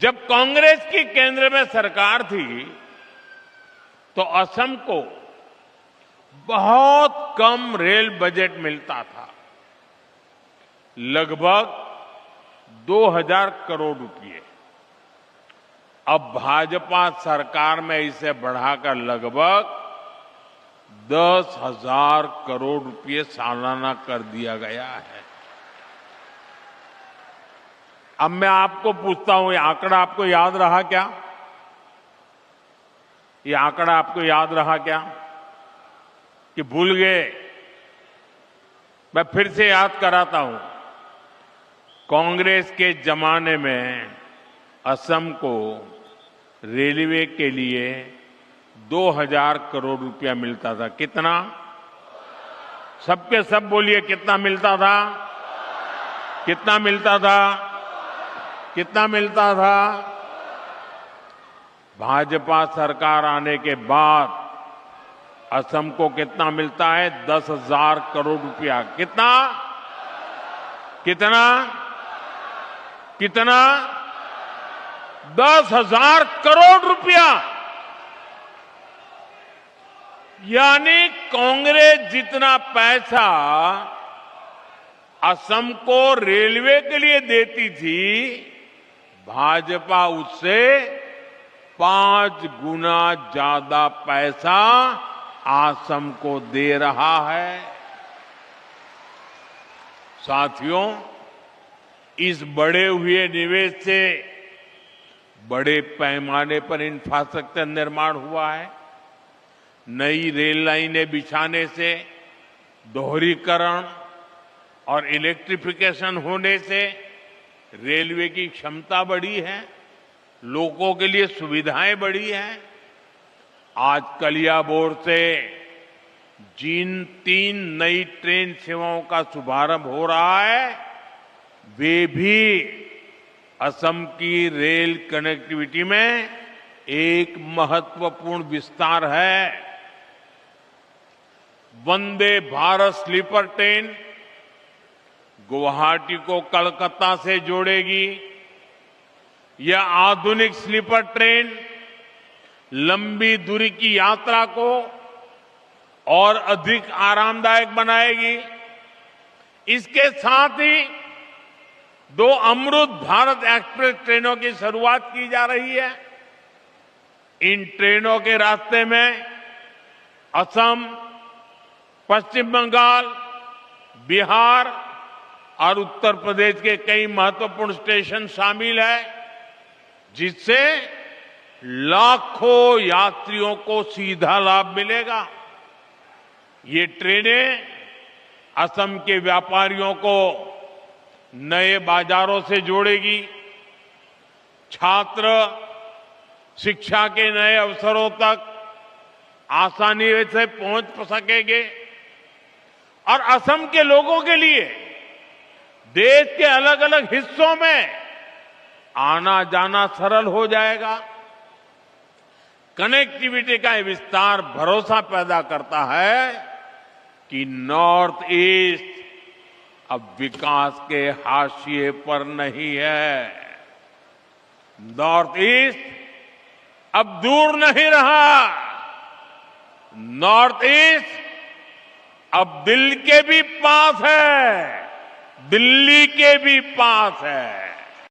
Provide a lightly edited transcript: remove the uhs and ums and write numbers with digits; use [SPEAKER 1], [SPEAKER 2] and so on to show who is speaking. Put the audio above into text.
[SPEAKER 1] जब कांग्रेस की केंद्र में सरकार थी तो असम को बहुत कम रेल बजट मिलता था, लगभग 2000 करोड़ रुपए। अब भाजपा सरकार में इसे बढ़ाकर लगभग 10,000 करोड़ रुपए सालाना कर दिया गया है। अब मैं आपको पूछता हूं, ये आंकड़ा आपको याद रहा क्या? ये आंकड़ा आपको याद रहा क्या कि भूल गए? मैं फिर से याद कराता हूं। कांग्रेस के जमाने में असम को रेलवे के लिए 2000 करोड़ रुपया मिलता था। कितना? सबके सब बोलिए, कितना मिलता था? कितना मिलता था? कितना मिलता था? भाजपा सरकार आने के बाद असम को कितना मिलता है? 10,000 करोड़ रुपया। कितना? कितना? कितना? 10,000 करोड़ रुपया। यानी कांग्रेस जितना पैसा असम को रेलवे के लिए देती थी, भाजपा उससे 5 गुना ज्यादा पैसा असम को दे रहा है। साथियों, इस बढ़े हुए निवेश से बड़े पैमाने पर इंफ्रास्ट्रक्चर निर्माण हुआ है। नई रेल लाइनें बिछाने से, दोहरीकरण और इलेक्ट्रिफिकेशन होने से रेलवे की क्षमता बढ़ी है, लोगों के लिए सुविधाएं बढ़ी हैं। आज कलियाबोर से जिन 3 नई ट्रेन सेवाओं का शुभारंभ हो रहा है, वे भी असम की रेल कनेक्टिविटी में एक महत्वपूर्ण विस्तार है। वंदे भारत स्लीपर ट्रेन गुवाहाटी को कलकत्ता से जोड़ेगी। यह आधुनिक स्लीपर ट्रेन लंबी दूरी की यात्रा को और अधिक आरामदायक बनाएगी। इसके साथ ही 2 अमृत भारत एक्सप्रेस ट्रेनों की शुरुआत की जा रही है। इन ट्रेनों के रास्ते में असम, पश्चिम बंगाल, बिहार और उत्तर प्रदेश के कई महत्वपूर्ण स्टेशन शामिल है, जिससे लाखों यात्रियों को सीधा लाभ मिलेगा। ये ट्रेनें असम के व्यापारियों को नए बाजारों से जोड़ेगी, छात्र शिक्षा के नए अवसरों तक आसानी से पहुंच सकेंगे और असम के लोगों के लिए देश के अलग अलग हिस्सों में आना जाना सरल हो जाएगा। कनेक्टिविटी का विस्तार भरोसा पैदा करता है कि नॉर्थ ईस्ट अब विकास के हाशिए पर नहीं है। नॉर्थ ईस्ट अब दूर नहीं रहा। नॉर्थ ईस्ट अब दिल के भी पास है, दिल्ली के भी पास है।